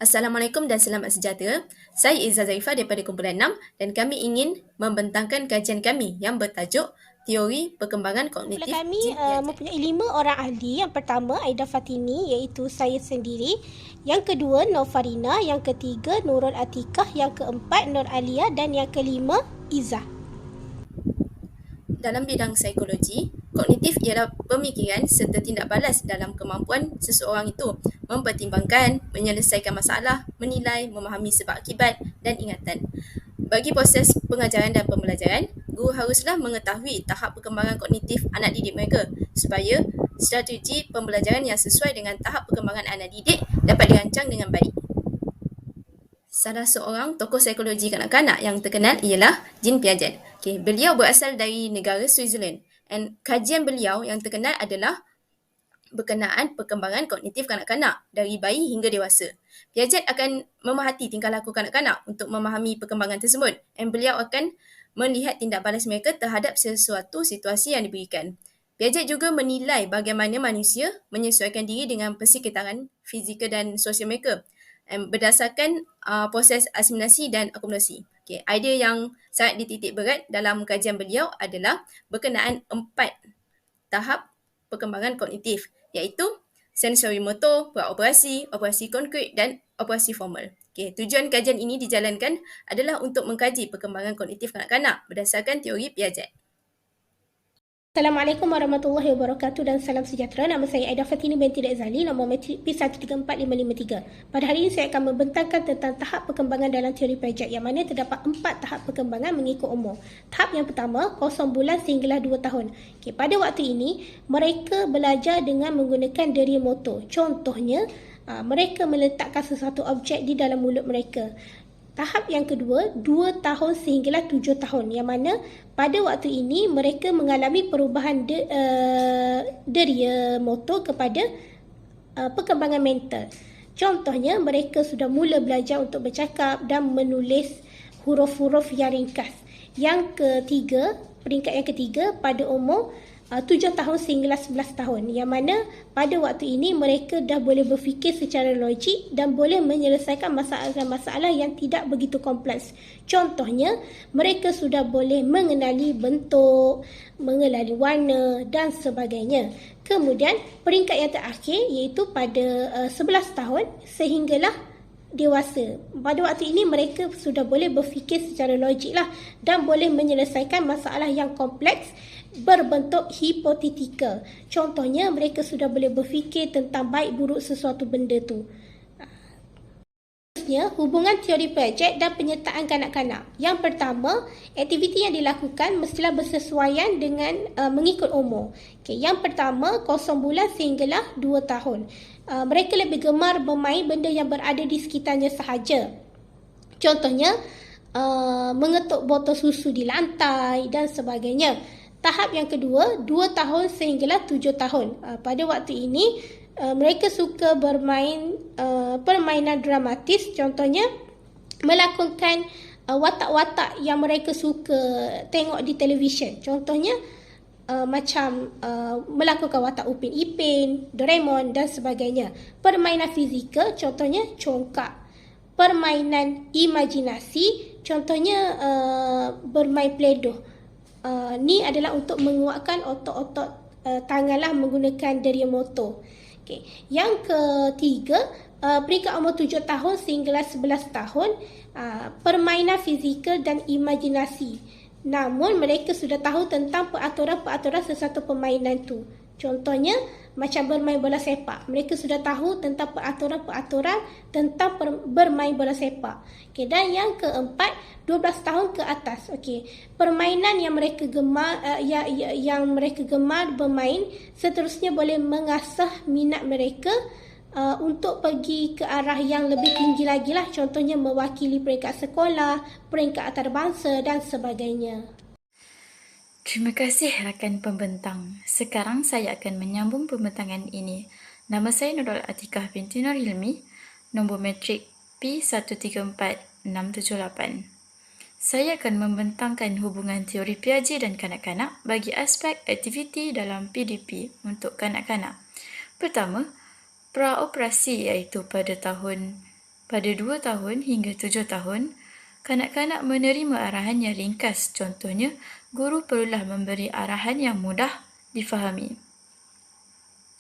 Assalamualaikum dan selamat sejahtera. Saya Izzah Zarifah daripada kumpulan 6 dan kami ingin membentangkan kajian kami yang bertajuk Teori Perkembangan Kumpulan Kognitif kami Jin Piaget. mempunyai 5 orang ahli. Yang pertama, Aida Fatini, iaitu saya sendiri. Yang kedua, Nur Farina. Yang ketiga, Nurul Atikah. Yang keempat, Nur Alia. Dan yang kelima, Izzah. Dalam bidang psikologi, kognitif ialah pemikiran serta tindak balas dalam kemampuan seseorang itu mempertimbangkan, menyelesaikan masalah, menilai, memahami sebab akibat dan ingatan. Bagi proses pengajaran dan pembelajaran, guru haruslah mengetahui tahap perkembangan kognitif anak didik mereka supaya strategi pembelajaran yang sesuai dengan tahap perkembangan anak didik dapat dirancang dengan baik. Salah seorang tokoh psikologi kanak-kanak yang terkenal ialah Jean Piaget. Beliau berasal dari negara Switzerland dan kajian beliau yang terkenal adalah berkenaan perkembangan kognitif kanak-kanak dari bayi hingga dewasa. Piaget akan memerhati tingkah laku kanak-kanak untuk memahami perkembangan tersebut dan beliau akan melihat tindak balas mereka terhadap sesuatu situasi yang diberikan. Piaget juga menilai bagaimana manusia menyesuaikan diri dengan persekitaran fizikal dan sosial mereka berdasarkan proses asimilasi dan akomodasi. Idea yang sangat dititik berat dalam kajian beliau adalah berkenaan 4 tahap perkembangan kognitif, iaitu sensori motor, praoperasi, operasi konkret dan operasi formal. Tujuan kajian ini dijalankan adalah untuk mengkaji perkembangan kognitif kanak-kanak berdasarkan teori Piaget. Assalamualaikum warahmatullahi wabarakatuh dan salam sejahtera. Nama saya Aida Fatini binti Zali, nombor matrik P134553. Pada hari ini saya akan membentangkan tentang tahap perkembangan dalam teori Piaget yang mana terdapat 4 tahap perkembangan mengikut umur. Tahap yang pertama, 0 bulan sehinggalah 2 tahun. Pada waktu ini, mereka belajar dengan menggunakan deri motor. Contohnya, mereka meletakkan sesuatu objek di dalam mulut mereka. Tahap yang kedua, 2 tahun sehinggalah 7 tahun, yang mana pada waktu ini mereka mengalami perubahan deria motor kepada perkembangan mental. Contohnya, mereka sudah mula belajar untuk bercakap dan menulis huruf-huruf yang ringkas. Yang ketiga, peringkat yang ketiga, pada umur 7 tahun sehinggalah 11 tahun, yang mana pada waktu ini mereka dah boleh berfikir secara logik dan boleh menyelesaikan masalah-masalah yang tidak begitu kompleks. Contohnya, mereka sudah boleh mengenali bentuk, mengenali warna dan sebagainya. Kemudian, peringkat yang terakhir iaitu pada 11 tahun sehinggalah dewasa. Pada waktu ini mereka sudah boleh berfikir secara logik dan boleh menyelesaikan masalah yang kompleks berbentuk hipotetikal. Contohnya, mereka sudah boleh berfikir tentang baik buruk sesuatu benda tu. Hubungan teori Piaget dan penyertaan kanak-kanak. Yang pertama, aktiviti yang dilakukan mestilah bersesuaian dengan mengikut umur. Yang pertama, 0 bulan sehinggalah 2 tahun. Mereka lebih gemar bermain benda yang berada di sekitarnya sahaja. Contohnya, mengetuk botol susu di lantai dan sebagainya. Tahap yang kedua, 2 tahun sehinggalah 7 tahun. Pada waktu ini, mereka suka bermain permainan dramatis. Contohnya, melakukan watak-watak yang mereka suka tengok di televisyen. Contohnya, macam melakukan watak Upin Ipin, Doraemon dan sebagainya. Permainan fizikal, contohnya congkak. Permainan imajinasi, contohnya bermain Play-Doh. Ni adalah untuk menguatkan otot-otot tanganlah menggunakan deri motor. Yang ketiga, peringkat umur 7 tahun sehinggalah 11 tahun, permainan fizikal dan imajinasi. Namun mereka sudah tahu tentang peraturan-peraturan sesuatu permainan tu. Contohnya, macam bermain bola sepak. Mereka sudah tahu tentang peraturan-peraturan tentang bermain bola sepak. Dan yang keempat, 12 tahun ke atas. Permainan yang mereka gemar yang mereka gemar bermain seterusnya boleh mengasah minat mereka untuk pergi ke arah yang lebih tinggi lagi lah. Contohnya mewakili peringkat sekolah, peringkat antarabangsa dan sebagainya. Terima kasih rakan pembentang. Sekarang saya akan menyambung pembentangan ini. Nama saya Nurul Atikah binti Nur Hilmi, nombor matrik P134678. Saya akan membentangkan hubungan teori Piaget dan kanak-kanak bagi aspek aktiviti dalam PDP untuk kanak-kanak. Pertama, praoperasi iaitu pada tahun Pada 2 tahun hingga 7 tahun, kanak-kanak menerima arahan yang ringkas. Contohnya, guru perlulah memberi arahan yang mudah difahami.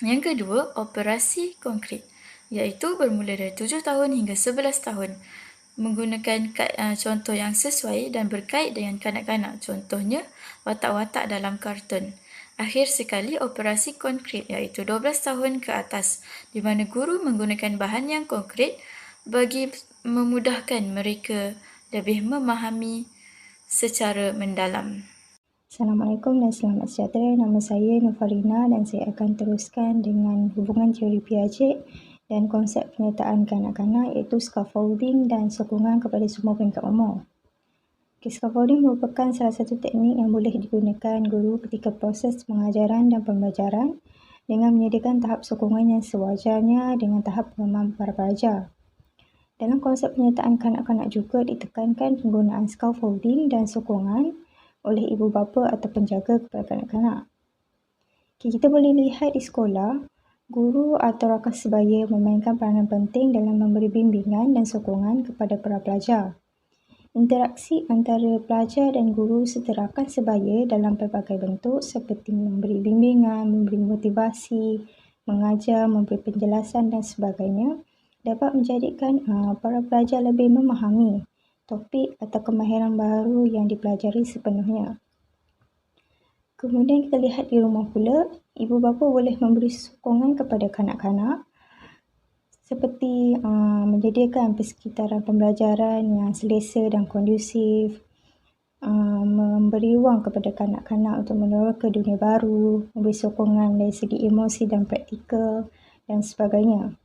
Yang kedua, operasi konkret, iaitu bermula dari 7 tahun hingga 11 tahun, menggunakan contoh yang sesuai dan berkait dengan kanak-kanak. Contohnya, watak-watak dalam kartun. Akhir sekali, operasi konkret, iaitu 12 tahun ke atas, di mana guru menggunakan bahan yang konkret bagi memudahkan mereka lebih memahami secara mendalam. Assalamualaikum dan selamat sejahtera. Nama saya Nufarina dan saya akan teruskan dengan hubungan teori Piaget dan konsep penyertaan kanak-kanak iaitu scaffolding dan sokongan kepada semua peringkat umur. Scaffolding merupakan salah satu teknik yang boleh digunakan guru ketika proses pengajaran dan pembelajaran dengan menyediakan tahap sokongan yang sewajarnya dengan tahap pemahaman para pelajar. Dalam konsep penyertaan kanak-kanak juga ditekankan penggunaan scaffolding dan sokongan oleh ibu bapa atau penjaga kepada kanak-kanak. Kita boleh lihat di sekolah, guru atau rakan sebaya memainkan peranan penting dalam memberi bimbingan dan sokongan kepada para pelajar. Interaksi antara pelajar dan guru serta rakan sebaya dalam pelbagai bentuk seperti memberi bimbingan, memberi motivasi, mengajar, memberi penjelasan dan sebagainya dapat menjadikan para pelajar lebih memahami topik atau kemahiran baru yang dipelajari sepenuhnya. Kemudian kita lihat di rumah pula, ibu bapa boleh memberi sokongan kepada kanak-kanak seperti menyediakan persekitaran pembelajaran yang selesa dan kondusif, memberi ruang kepada kanak-kanak untuk menoleh ke dunia baru, memberi sokongan dari segi emosi dan praktikal dan sebagainya.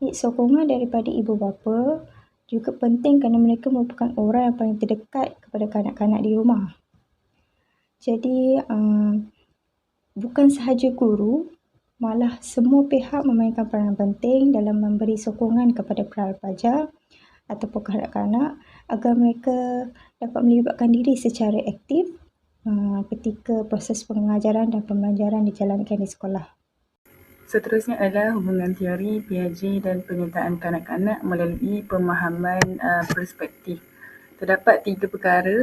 Sokongan daripada ibu bapa juga penting kerana mereka merupakan orang yang paling terdekat kepada kanak-kanak di rumah. Jadi, bukan sahaja guru, malah semua pihak memainkan peranan penting dalam memberi sokongan kepada para pelajar ataupun kanak-kanak agar mereka dapat melibatkan diri secara aktif ketika proses pengajaran dan pembelajaran dijalankan di sekolah. Seterusnya adalah hubungan teori Piaget dan penyertaan kanak-kanak melalui pemahaman perspektif. Terdapat 3 perkara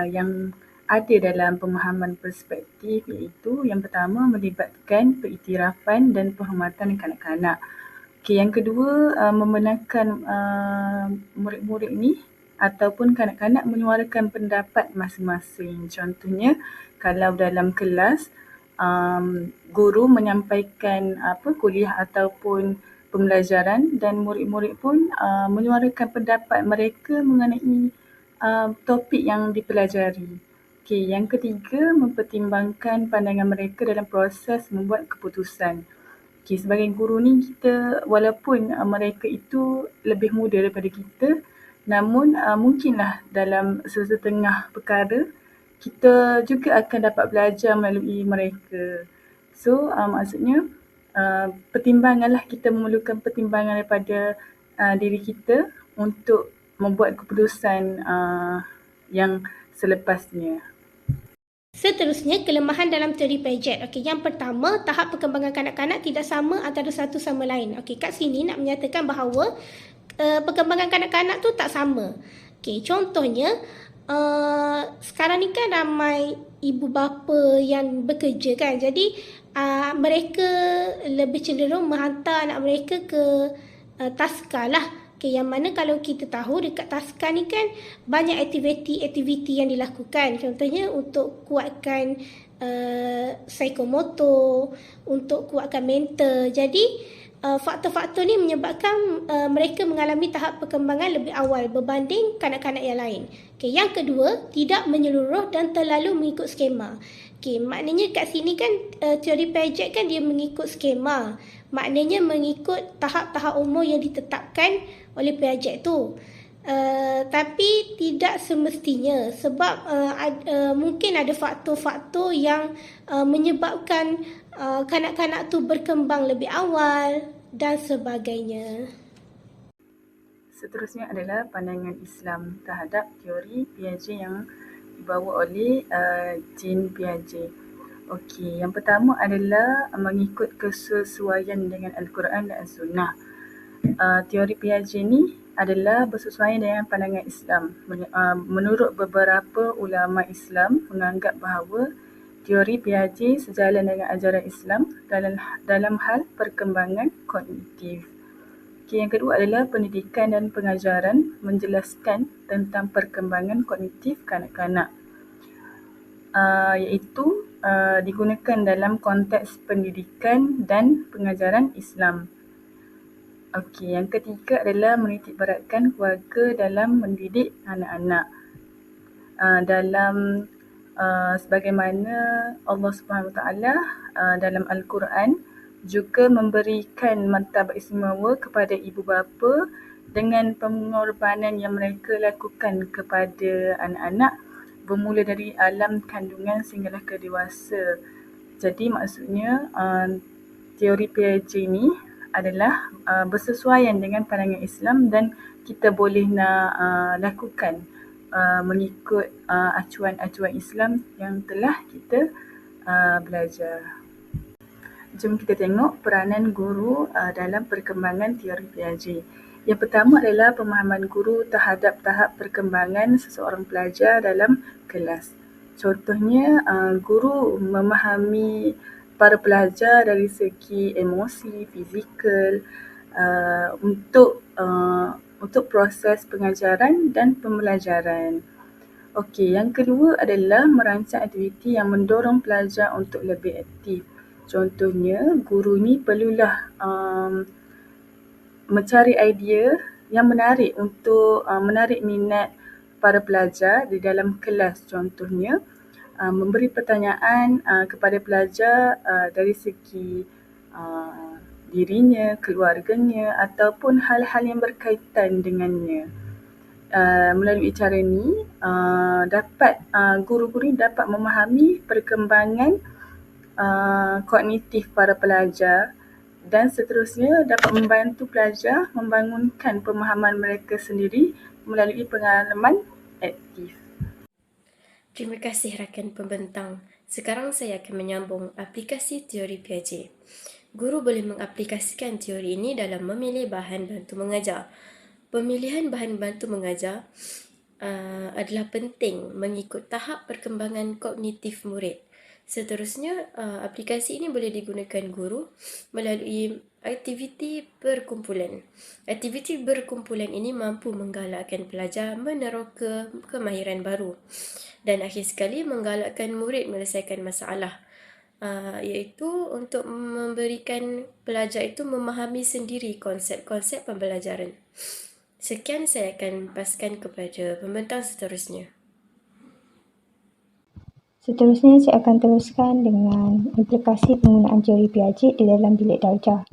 yang ada dalam pemahaman perspektif, iaitu yang pertama melibatkan periktirafan dan penghormatan kanak-kanak. Yang kedua, membenarkan murid-murid ini ataupun kanak-kanak menyuarakan pendapat masing-masing. Contohnya, kalau dalam kelas guru menyampaikan kuliah ataupun pembelajaran dan murid-murid pun menyuarakan pendapat mereka mengenai topik yang dipelajari. Yang ketiga, mempertimbangkan pandangan mereka dalam proses membuat keputusan. Sebagai guru ni, kita walaupun mereka itu lebih muda daripada kita, namun mungkinlah dalam sesetengah perkara kita juga akan dapat belajar melalui mereka. So, maksudnya pertimbanganlah, kita memerlukan pertimbangan daripada diri kita untuk membuat keputusan yang selepasnya. Seterusnya, kelemahan dalam teori Piaget. Yang pertama, tahap perkembangan kanak-kanak tidak sama antara satu sama lain. Kat sini nak menyatakan bahawa perkembangan kanak-kanak tu tak sama. Contohnya, sekarang ni kan ramai ibu bapa yang bekerja kan. Jadi, mereka lebih cenderung menghantar anak mereka ke taska lah. Yang mana kalau kita tahu dekat taska ni kan banyak aktiviti yang dilakukan. Contohnya untuk kuatkan psikomotor, untuk kuatkan mental. Jadi faktor-faktor ni menyebabkan mereka mengalami tahap perkembangan lebih awal berbanding kanak-kanak yang lain. Yang kedua, tidak menyeluruh dan terlalu mengikut skema. Maknanya kat sini kan teori Piaget kan dia mengikut skema. Maknanya mengikut tahap-tahap umur yang ditetapkan oleh Piaget tu. Tapi tidak semestinya sebab mungkin ada faktor-faktor yang menyebabkan kanak-kanak tu berkembang lebih awal dan sebagainya. Seterusnya adalah pandangan Islam terhadap teori Piaget yang dibawa oleh Jean Piaget. Yang pertama adalah mengikut kesesuaian dengan Al-Quran dan As-Sunnah. Teori Piaget ni adalah bersesuaian dengan pandangan Islam. Menurut beberapa ulama Islam menganggap bahawa teori Piaget sejalan dengan ajaran Islam dalam hal perkembangan kognitif. Yang kedua adalah pendidikan dan pengajaran menjelaskan tentang perkembangan kognitif kanak-kanak, iaitu digunakan dalam konteks pendidikan dan pengajaran Islam. Yang ketiga adalah menitik beratkan keluarga dalam mendidik anak-anak. Dalam sebagaimana Allah Subhanahu Wa Taala dalam Al-Quran juga memberikan martabat istimewa kepada ibu bapa dengan pengorbanan yang mereka lakukan kepada anak-anak bermula dari alam kandungan sehinggalah ke dewasa. Jadi maksudnya teori Piaget ni adalah bersesuaian dengan pandangan Islam dan kita boleh nak lakukan mengikut acuan-acuan Islam yang telah kita belajar. Jom kita tengok peranan guru dalam perkembangan teori Piaget. Yang pertama adalah pemahaman guru terhadap tahap perkembangan seseorang pelajar dalam kelas. Contohnya, guru memahami para pelajar dari segi emosi, fizikal, untuk proses pengajaran dan pembelajaran. Yang kedua adalah merancang aktiviti yang mendorong pelajar untuk lebih aktif. Contohnya, guru ni perlulah mencari idea yang menarik untuk menarik minat para pelajar di dalam kelas. Contohnya, memberi pertanyaan kepada pelajar dari segi dirinya, keluarganya ataupun hal-hal yang berkaitan dengannya. Melalui cara ini, guru-guru dapat memahami perkembangan kognitif para pelajar dan seterusnya dapat membantu pelajar membangunkan pemahaman mereka sendiri melalui pengalaman aktif. Terima kasih rakan pembentang. Sekarang saya akan menyambung aplikasi teori Piaget. Guru boleh mengaplikasikan teori ini dalam memilih bahan bantu mengajar. Pemilihan bahan bantu mengajar adalah penting mengikut tahap perkembangan kognitif murid. Seterusnya, aplikasi ini boleh digunakan guru melalui aktiviti berkumpulan. Aktiviti berkumpulan ini mampu menggalakkan pelajar meneroka kemahiran baru dan akhir sekali menggalakkan murid menyelesaikan masalah, iaitu untuk memberikan pelajar itu memahami sendiri konsep-konsep pembelajaran. Sekian, saya akan paskan kepada pembentang seterusnya. Seterusnya, saya akan teruskan dengan implikasi penggunaan teori Piaget di dalam bilik darjah.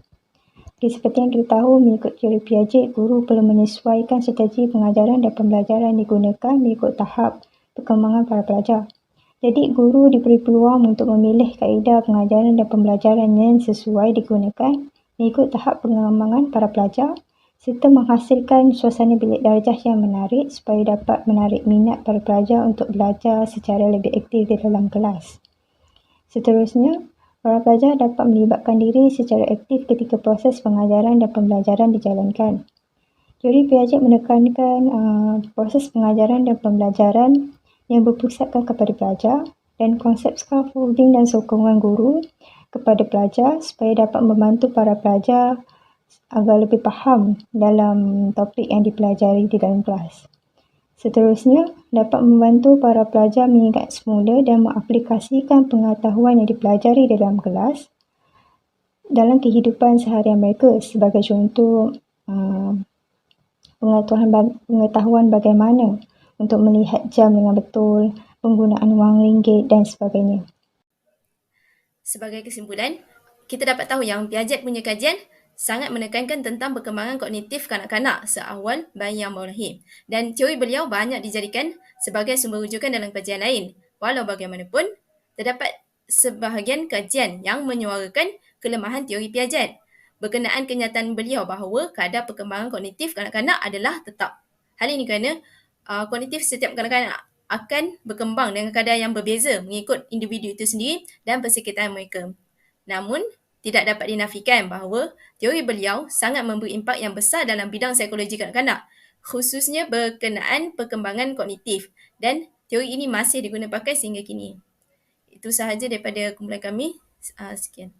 Seperti yang kita tahu, mengikut teori Piaget, guru perlu menyesuaikan strategi pengajaran dan pembelajaran digunakan mengikut tahap perkembangan para pelajar. Jadi, guru diberi peluang untuk memilih kaedah pengajaran dan pembelajaran yang sesuai digunakan mengikut tahap pengembangan para pelajar serta menghasilkan suasana bilik darjah yang menarik supaya dapat menarik minat para pelajar untuk belajar secara lebih aktif di dalam kelas. Seterusnya, para pelajar dapat melibatkan diri secara aktif ketika proses pengajaran dan pembelajaran dijalankan. Teori Piaget menekankan proses pengajaran dan pembelajaran yang berpusatkan kepada pelajar dan konsep scaffolding dan sokongan guru kepada pelajar supaya dapat membantu para pelajar agar lebih faham dalam topik yang dipelajari di dalam kelas. Seterusnya, dapat membantu para pelajar mengingat semula dan mengaplikasikan pengetahuan yang dipelajari dalam kelas dalam kehidupan seharian mereka. Sebagai contoh, pengetahuan bagaimana untuk melihat jam dengan betul, penggunaan wang ringgit dan sebagainya. Sebagai kesimpulan, kita dapat tahu yang Piaget punya kajian sangat menekankan tentang perkembangan kognitif kanak-kanak seawal bayi yang baru lahir. Dan teori beliau banyak dijadikan sebagai sumber rujukan dalam kajian lain. Walau bagaimanapun, terdapat sebahagian kajian yang menyuarakan kelemahan teori Piaget berkenaan kenyataan beliau bahawa kadar perkembangan kognitif kanak-kanak adalah tetap. Hal ini kerana kognitif setiap kanak-kanak akan berkembang dengan kadar yang berbeza mengikut individu itu sendiri dan persekitaran mereka. Namun, tidak dapat dinafikan bahawa teori beliau sangat memberi impak yang besar dalam bidang psikologi kanak-kanak, khususnya berkenaan perkembangan kognitif, dan teori ini masih digunakan pakai sehingga kini. Itu sahaja daripada kumpulan kami. Sekian.